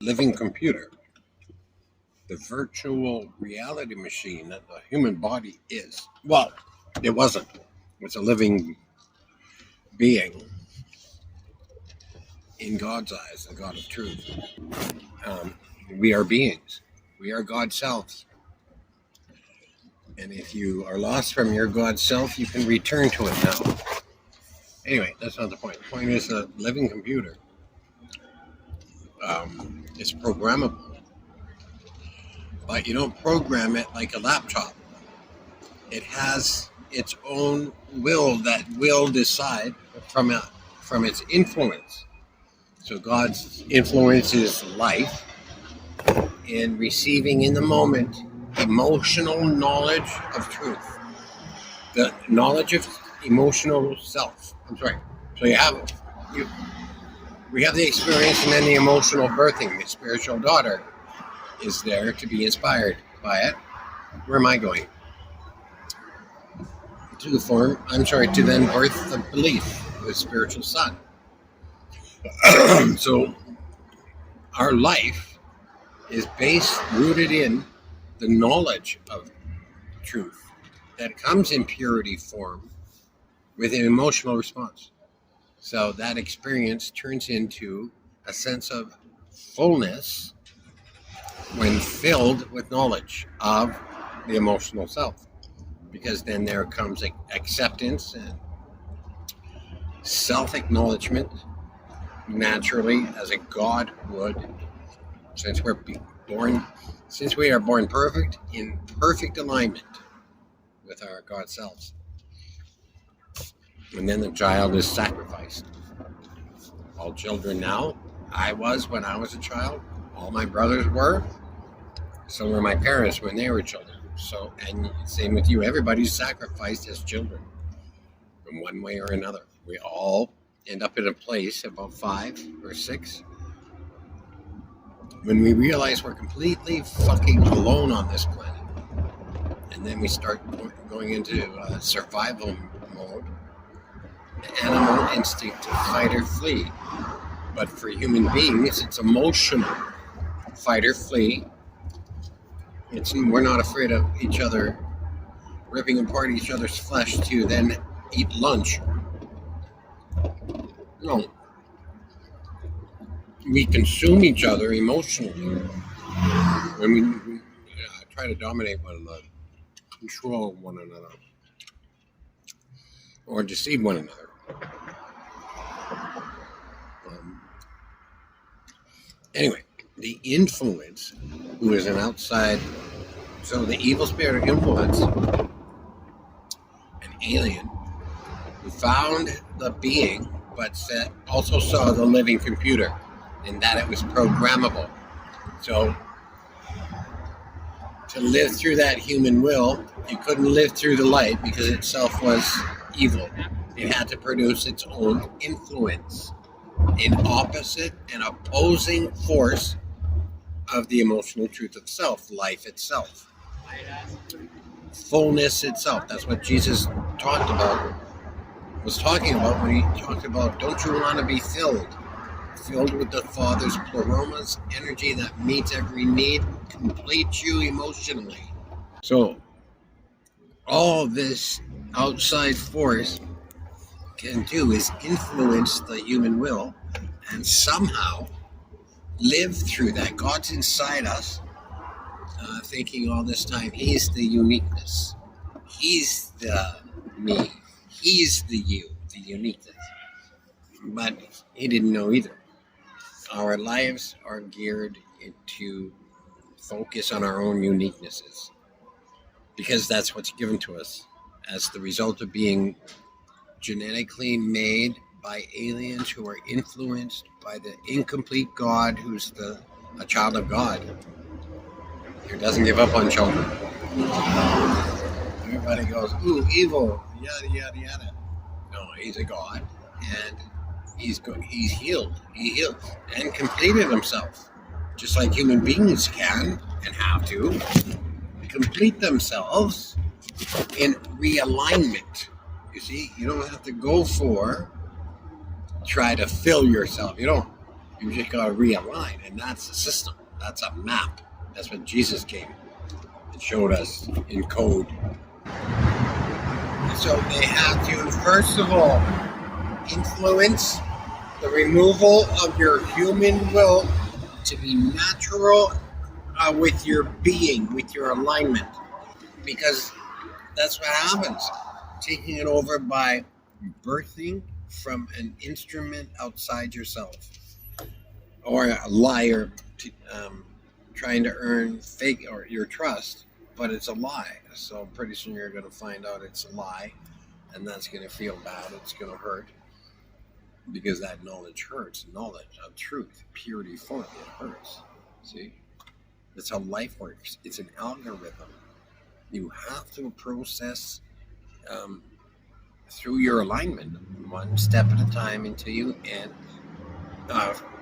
living computer, the virtual reality machine that the human body is. Well, it wasn't. It's a living being in God's eyes, the God of truth. Um, we are beings. We are God's selves. And if you are lost from your God self, you can return to it now. Anyway, that's not the point. The point is a living computer. It's programmable. But you don't program it like a laptop. It has its own will that will decide from its influence. So God's influence is life in receiving in the moment emotional knowledge of truth, the knowledge of emotional self. So we have the experience, and then the emotional birthing. The spiritual daughter is there to be inspired by it. Where am I going? To then birth the belief, the spiritual son. So our life is rooted in the knowledge of truth that comes in purity form with an emotional response. So that experience turns into a sense of fullness when filled with knowledge of the emotional self. Because then there comes acceptance and self-acknowledgement naturally, as a God would, since we are born perfect, in perfect alignment with our God selves. And then the child is sacrificed. All children now, I was when I was a child, all my brothers were, so were my parents when they were children. So, and same with you, everybody's sacrificed as children in one way or another. We all end up in a place about 5 or 6 when we realize we're completely fucking alone on this planet. And then we start going into survival mode, the animal instinct to fight or flee. But for human beings, it's emotional. Fight or flee. We're not afraid of each other ripping apart each other's flesh to then eat lunch. No. We consume each other emotionally when we try to dominate one another, control one another, or deceive one another. Anyway, the influence, who is an outside, so the evil spirit of influence, an alien, who found the being, but also saw the living computer, in that it was programmable. So to live through that human will, you couldn't live through the light because itself was evil. It had to produce its own influence, an opposite and opposing force of the emotional truth of self, life itself, fullness itself. That's what Jesus was talking about when he talked about, don't you want to be filled with the Father's pleroma energy that meets every need, completes you emotionally. So all this outside force can do is influence the human will and somehow live through that. God's inside us, thinking all this time, he's the uniqueness. He's the me. He's the you, the uniqueness. But he didn't know either. Our lives are geared to focus on our own uniquenesses because that's what's given to us as the result of being genetically made by aliens who are influenced by the incomplete God who's a child of God who doesn't give up on children. Everybody goes, ooh, evil, yada, yada, yada. No, he's a God, and he's healed. He healed and completed himself, just like human beings can and have to complete themselves in realignment. You see, you don't have to try to fill yourself. You don't. You just got to realign, and that's the system. That's a map. That's what Jesus came and showed us in code. So they have to, first of all, influence the removal of your human will to be natural with your being, with your alignment. Because that's what happens. Taking it over by birthing from an instrument outside yourself. Or a liar trying to earn fake or your trust, but it's a lie. So pretty soon you're going to find out it's a lie, and that's going to feel bad. It's going to hurt because that knowledge hurts. Knowledge of truth, purity, form, it hurts. See, that's how life works. It's an algorithm. You have to process through your alignment, one step at a time, until you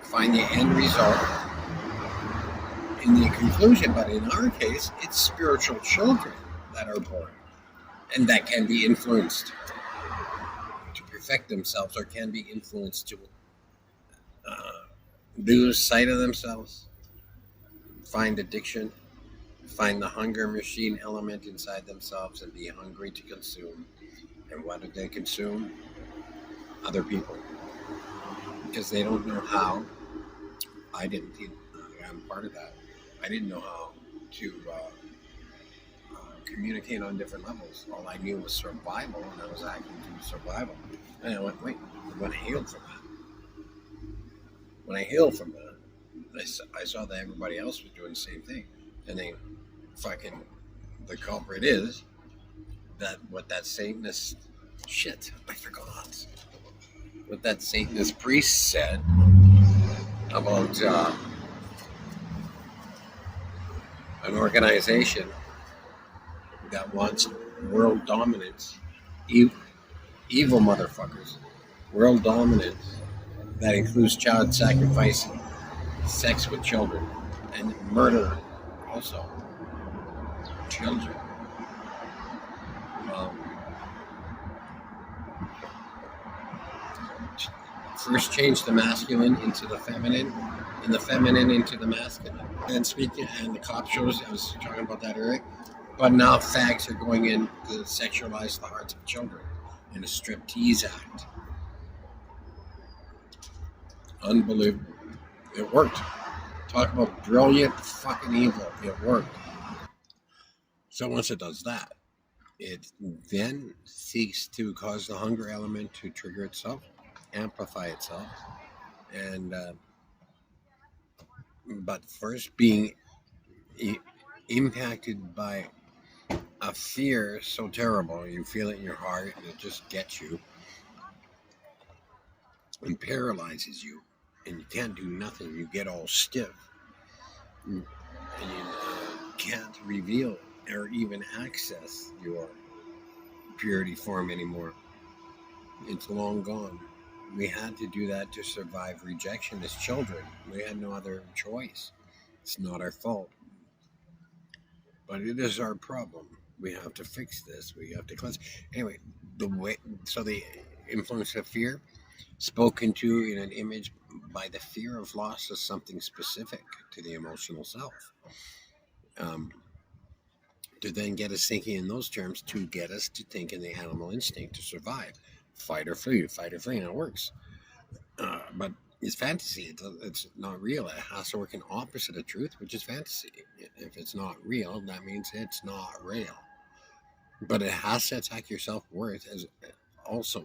find the end result in the conclusion. But in our case, it's spiritual children that are born and that can be influenced to perfect themselves, or can be influenced to lose sight of themselves, find addiction, find the hunger machine element inside themselves, and be hungry to consume. And what do they consume? Other people. Because they don't know how. I didn't. I'm part of that. I didn't know how to communicate on different levels. All I knew was survival, and I was acting through survival. And I went, wait, I'm going to heal from that. When I healed from that, I saw that everybody else was doing the same thing. And they fucking, the culprit is that what that Satanist, shit, I forgot. What that Satanist priest said about an organization that wants world dominance, evil motherfuckers, world dominance that includes child sacrifice, sex with children, and murder also. Children. First change the masculine into the feminine, and the feminine into the masculine. And speaking, and the cop shows, I was talking about that earlier, but now fags are going in to sexualize the hearts of children in a striptease act. Unbelievable. It worked. Talk about brilliant fucking evil. It worked. So once it does that, it then seeks to cause the hunger element to trigger itself, amplify itself, and but first being impacted by a fear so terrible, you feel it in your heart, and it just gets you and paralyzes you, and you can't do nothing. You get all stiff, and you can't reveal or even access your purity form anymore. It's long gone. We had to do that to survive rejection as children. We had no other choice. It's not our fault, but it is our problem. We have to fix this. We have to cleanse. Anyway, the influence of fear, spoken to in an image by the fear of loss of something specific to the emotional self. To then get us thinking in those terms, to get us to think in the animal instinct to survive. Fight or flee, and it works. But it's fantasy. It's not real. It has to work in opposite of truth, which is fantasy. If it's not real, that means it's not real. But it has to attack your self-worth as also.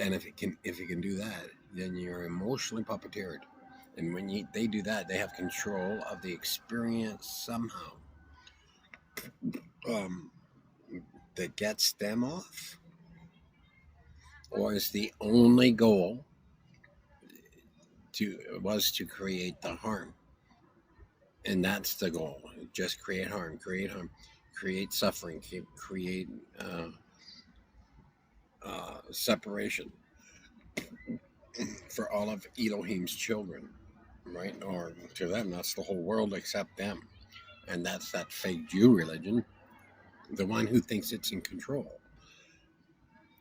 And if it can do that, then you're emotionally puppeteered. And when they do that, they have control of the experience somehow. That gets them off, or is the only goal was to create the harm, and that's the goal. Just create harm, create suffering, create separation for all of Elohim's children, right? Or to them, that's the whole world except them, and that's that fake Jew religion, the one who thinks it's in control.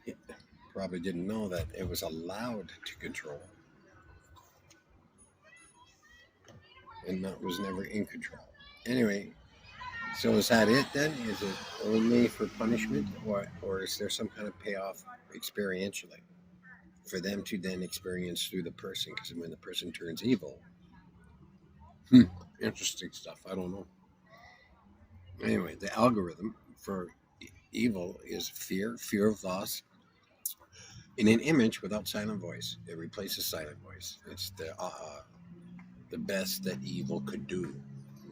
It probably didn't know that it was allowed to control. and that was never in control. Anyway, so is that it then? Is it only for punishment, or is there some kind of payoff experientially for them to then experience through the person? Because when the person turns evil, interesting stuff. I don't know. Anyway, the algorithm for evil is fear of loss, in an image without silent voice. It replaces silent voice. It's the best that evil could do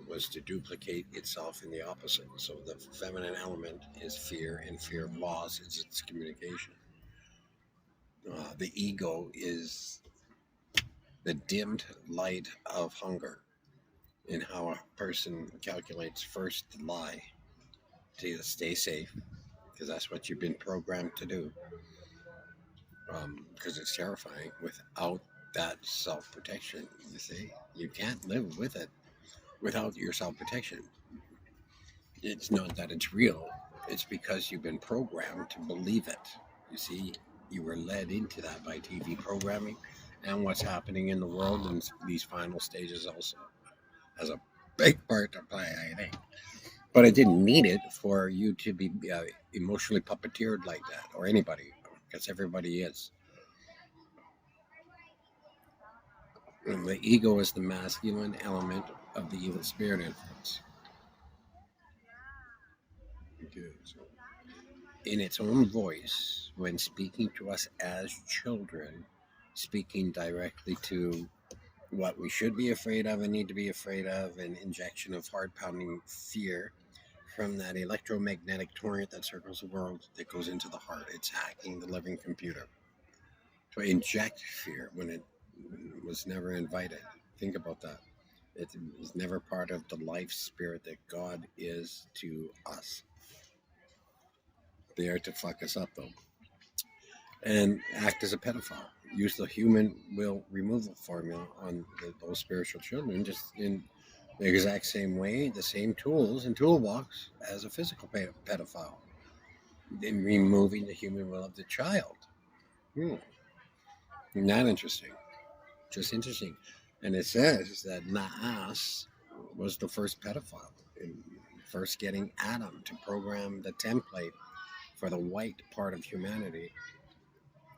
was to duplicate itself in the opposite. So the feminine element is fear, and fear of loss is its communication. The ego is the dimmed light of hunger, in how a person calculates first to lie to stay safe, because that's what you've been programmed to do. Because it's terrifying without that self-protection. You see, you can't live with it without your self-protection. It's not that it's real, it's because you've been programmed to believe it. You see, you were led into that by TV programming, and what's happening in the world in these final stages also has a big part to play, I think. But I didn't need it for you to be emotionally puppeteered like that, or anybody, because everybody is. And the ego is the masculine element of the evil spirit influence. Okay, so in its own voice, when speaking to us as children, speaking directly to what we should be afraid of and need to be afraid of, an injection of heart-pounding fear from that electromagnetic torrent that circles the world that goes into the heart. It's hacking the living computer to inject fear when it was never invited. Think about that. It was never part of the life spirit that God is to us. They are to fuck us up, though, and act as a pedophile. Use the human will removal formula on those spiritual children, just in the exact same way, the same tools and toolbox as a physical pedophile, in removing the human will of the child. Not interesting. Just interesting. And it says that Naas was the first pedophile, first getting Adam to program the template for the white part of humanity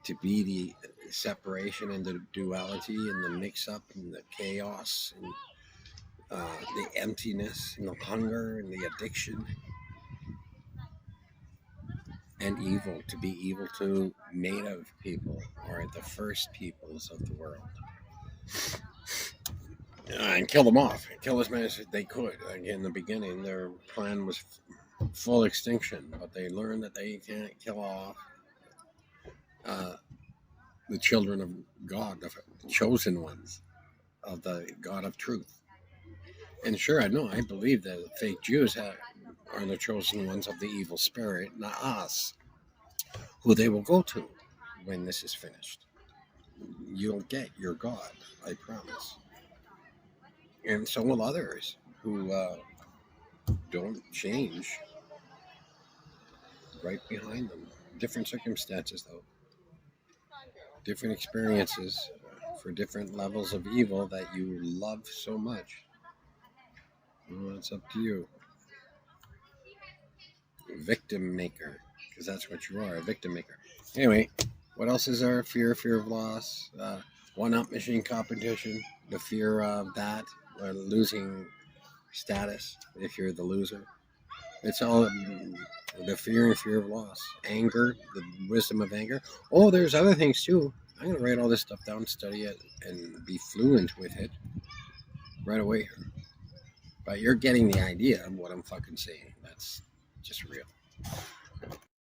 to be the separation and the duality and the mix-up and the chaos and the emptiness and the hunger and the addiction and evil, to be evil to native people, or the first peoples of the world. And kill them off, kill as many as they could. Like in the beginning, their plan was full extinction, but they learned that they can't kill off the children of God, the chosen ones of the God of truth. And sure, I believe that the fake Jews are the chosen ones of the evil spirit, Naas, who they will go to when this is finished. You'll get your God, I promise. And so will others who don't change right behind them. Different circumstances, though. Different experiences for different levels of evil that you love so much. Well, it's up to you. Victim maker, because that's what you are, a victim maker. Anyway, what else is there? Fear of loss, one-up machine competition, the fear of that, losing status if you're the loser. It's all the fear of loss, anger, the wisdom of anger. Oh, there's other things too. I'm going to write all this stuff down, study it, and be fluent with it right away here. But you're getting the idea of what I'm fucking saying. That's just real.